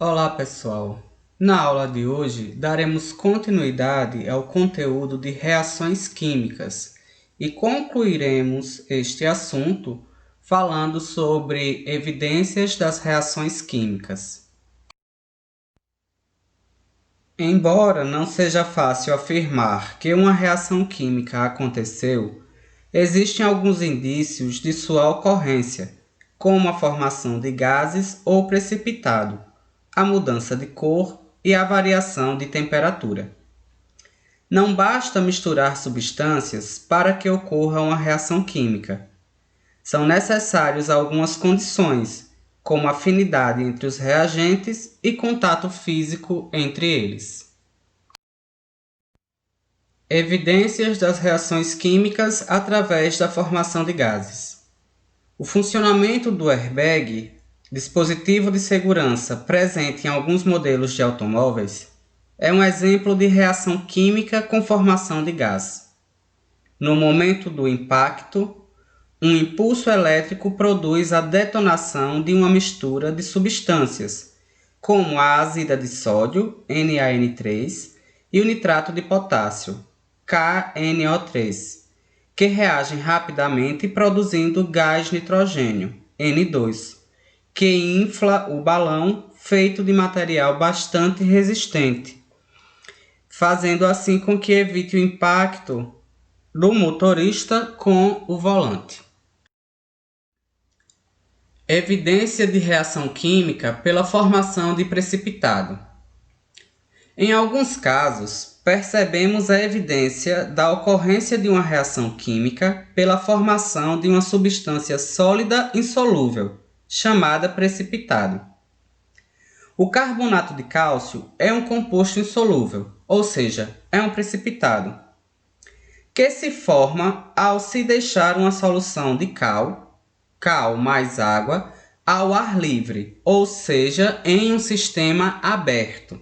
Olá, pessoal! Na aula de hoje, daremos continuidade ao conteúdo de reações químicas e concluiremos este assunto falando sobre evidências das reações químicas. Embora não seja fácil afirmar que uma reação química aconteceu, existem alguns indícios de sua ocorrência, como a formação de gases ou precipitado, a mudança de cor e a variação de temperatura. Não basta misturar substâncias para que ocorra uma reação química. São necessárias algumas condições, como afinidade entre os reagentes e contato físico entre eles. Evidências das reações químicas através da formação de gases. O funcionamento do airbag, dispositivo de segurança presente em alguns modelos de automóveis, é um exemplo de reação química com formação de gás. No momento do impacto, um impulso elétrico produz a detonação de uma mistura de substâncias, como a azida de sódio, NaN3, e o nitrato de potássio, KNO3, que reagem rapidamente produzindo gás nitrogênio, N2, que infla o balão feito de material bastante resistente, fazendo assim com que evite o impacto do motorista com o volante. Evidência de reação química pela formação de precipitado. Em alguns casos, percebemos a evidência da ocorrência de uma reação química pela formação de uma substância sólida insolúvel, chamada precipitado. O carbonato de cálcio é um composto insolúvel, ou seja, é um precipitado, que se forma ao se deixar uma solução de cal mais água, ao ar livre, ou seja, em um sistema aberto.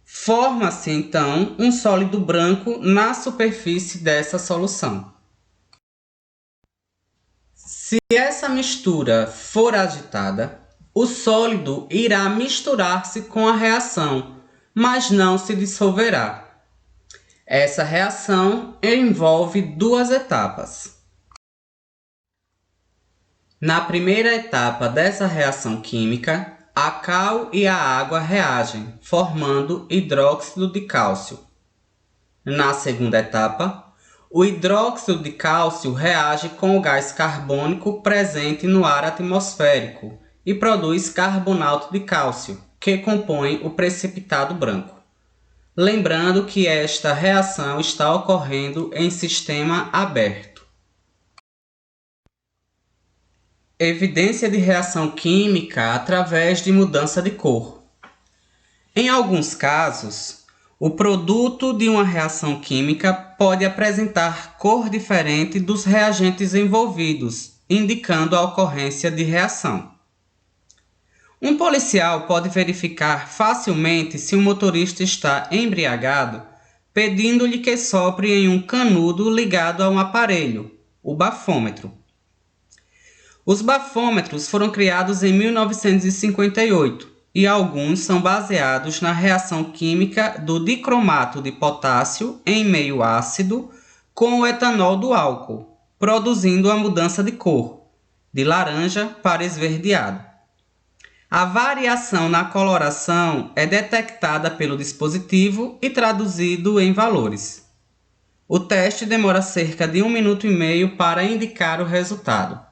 Forma-se, então, um sólido branco na superfície dessa solução. Se essa mistura for agitada, o sólido irá misturar-se com a reação, mas não se dissolverá. Essa reação envolve duas etapas. Na primeira etapa dessa reação química, a cal e a água reagem, formando hidróxido de cálcio. Na segunda etapa, o hidróxido de cálcio reage com o gás carbônico presente no ar atmosférico e produz carbonato de cálcio, que compõe o precipitado branco. Lembrando que esta reação está ocorrendo em sistema aberto. Evidência de reação química através de mudança de cor. Em alguns casos, o produto de uma reação química pode apresentar cor diferente dos reagentes envolvidos, indicando a ocorrência de reação. Um policial pode verificar facilmente se o motorista está embriagado, pedindo-lhe que sopre em um canudo ligado a um aparelho, o bafômetro. Os bafômetros foram criados em 1958 e alguns são baseados na reação química do dicromato de potássio em meio ácido com o etanol do álcool, produzindo a mudança de cor, de laranja para esverdeado. A variação na coloração é detectada pelo dispositivo e traduzido em valores. O teste demora cerca de 1 minuto e meio para indicar o resultado.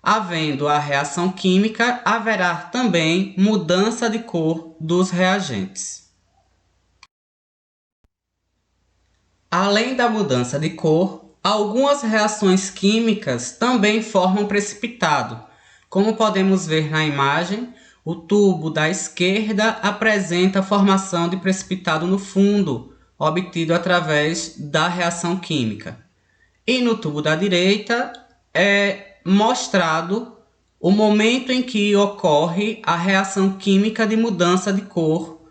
Havendo a reação química, haverá também mudança de cor dos reagentes. Além da mudança de cor, algumas reações químicas também formam precipitado. Como podemos ver na imagem, o tubo da esquerda apresenta a formação de precipitado no fundo, obtido através da reação química. E no tubo da direita é mostrado o momento em que ocorre a reação química de mudança de cor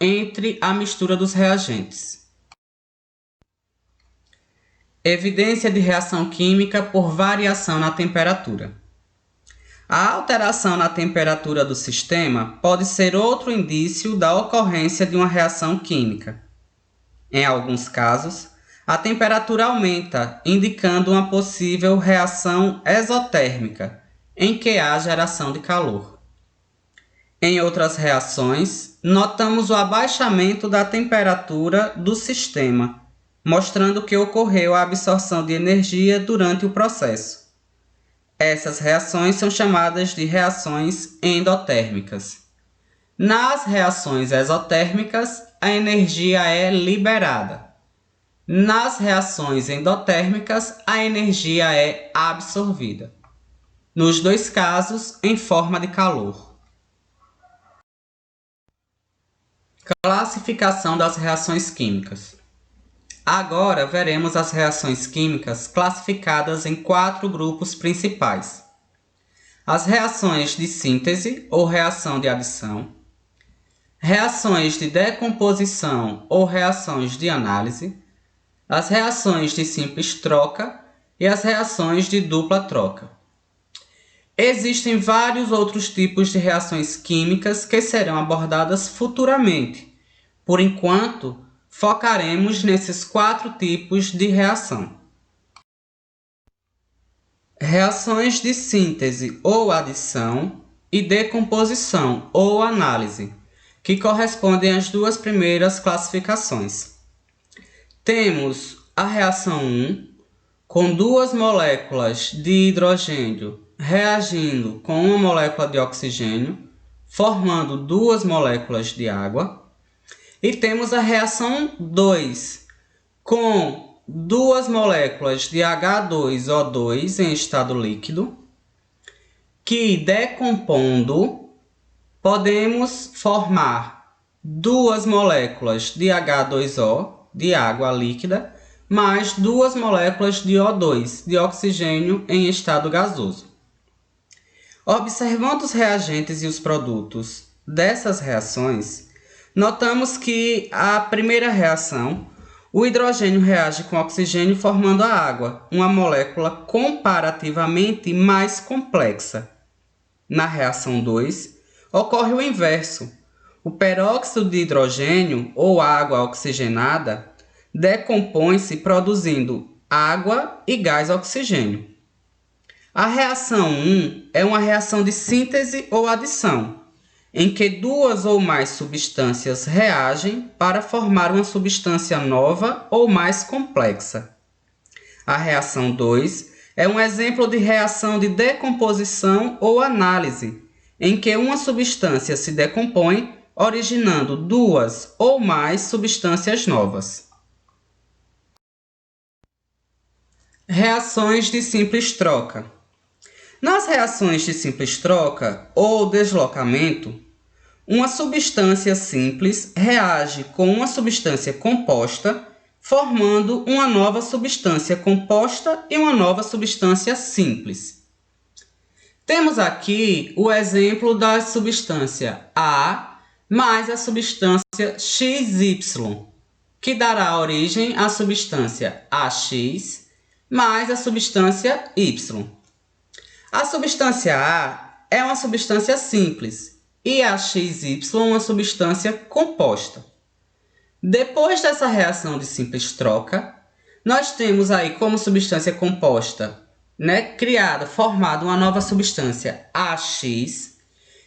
entre a mistura dos reagentes. Evidência de reação química por variação na temperatura. A alteração na temperatura do sistema pode ser outro indício da ocorrência de uma reação química. Em alguns casos, a temperatura aumenta, indicando uma possível reação exotérmica, em que há geração de calor. Em outras reações, notamos o abaixamento da temperatura do sistema, mostrando que ocorreu a absorção de energia durante o processo. Essas reações são chamadas de reações endotérmicas. Nas reações exotérmicas, a energia é liberada. Nas reações endotérmicas, a energia é absorvida. Nos dois casos, em forma de calor. Classificação das reações químicas. Agora veremos as reações químicas classificadas em 4 grupos principais: as reações de síntese ou reação de adição, reações de decomposição ou reações de análise, as reações de simples troca e as reações de dupla troca. Existem vários outros tipos de reações químicas que serão abordadas futuramente. Por enquanto, focaremos nesses 4 tipos de reação. Reações de síntese ou adição e decomposição ou análise, que correspondem às 2 primeiras classificações. Temos a reação 1, com 2 moléculas de hidrogênio reagindo com uma molécula de oxigênio, formando 2 moléculas de água. E temos a reação 2, com 2 moléculas de H2O2 em estado líquido, que decompondo, podemos formar 2 moléculas de H2O, de água líquida, mais 2 moléculas de O2, de oxigênio em estado gasoso. Observando os reagentes e os produtos dessas reações, notamos que a primeira reação, o hidrogênio reage com oxigênio formando a água, uma molécula comparativamente mais complexa. Na reação 2, ocorre o inverso. O peróxido de hidrogênio, ou água oxigenada, decompõe-se produzindo água e gás oxigênio. A reação 1 é uma reação de síntese ou adição, em que 2 ou mais substâncias reagem para formar uma substância nova ou mais complexa. A reação 2 é um exemplo de reação de decomposição ou análise, em que uma substância se decompõe, originando 2 ou mais substâncias novas. Reações de simples troca. Nas reações de simples troca ou deslocamento, uma substância simples reage com uma substância composta, formando uma nova substância composta e uma nova substância simples. Temos aqui o exemplo da substância A mais a substância XY, que dará origem à substância AX mais a substância Y. A substância A é uma substância simples e a XY uma substância composta. Depois dessa reação de simples troca, nós temos aí como substância composta, formada uma nova substância AX,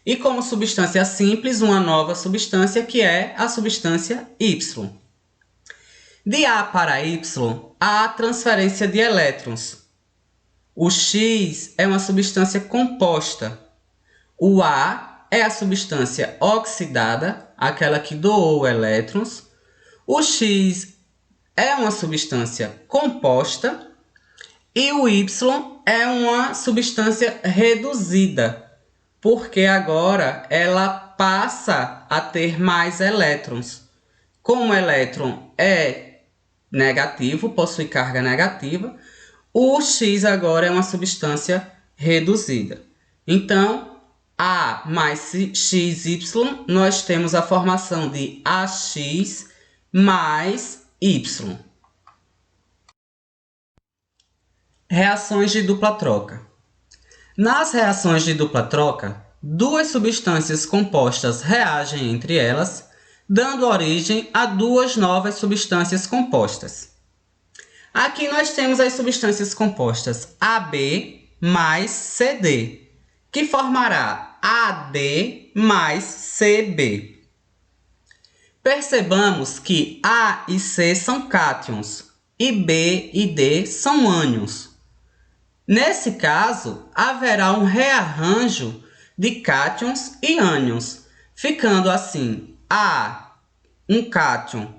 e como substância simples, uma nova substância que é a substância Y. De A para Y, há transferência de elétrons. O X é uma substância composta. O A é a substância oxidada, aquela que doou elétrons. O X é uma substância composta. E o Y é uma substância reduzida, porque agora ela passa a ter mais elétrons. Como o elétron é negativo, possui carga negativa, o X agora é uma substância reduzida. Então, A mais XY, nós temos a formação de AX mais Y. Reações de dupla troca. Nas reações de dupla troca, duas substâncias compostas reagem entre elas, dando origem a duas novas substâncias compostas. Aqui nós temos as substâncias compostas AB mais CD, que formará AD mais CB. Percebamos que A e C são cátions e B e D são ânions. Nesse caso, haverá um rearranjo de cátions e ânions, ficando assim A, um cátion,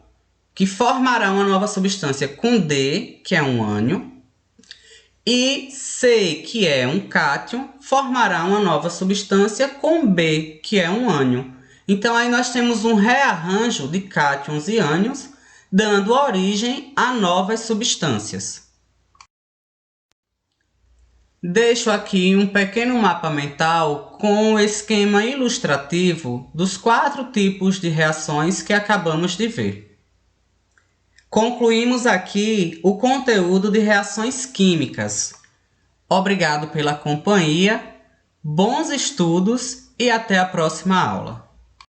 que formará uma nova substância com D, que é um ânion, e C, que é um cátion, formará uma nova substância com B, que é um ânion. Então, aí nós temos um rearranjo de cátions e ânions, dando origem a novas substâncias. Deixo aqui um pequeno mapa mental com o esquema ilustrativo dos 4 tipos de reações que acabamos de ver. Concluímos aqui o conteúdo de reações químicas. Obrigado pela companhia, bons estudos e até a próxima aula.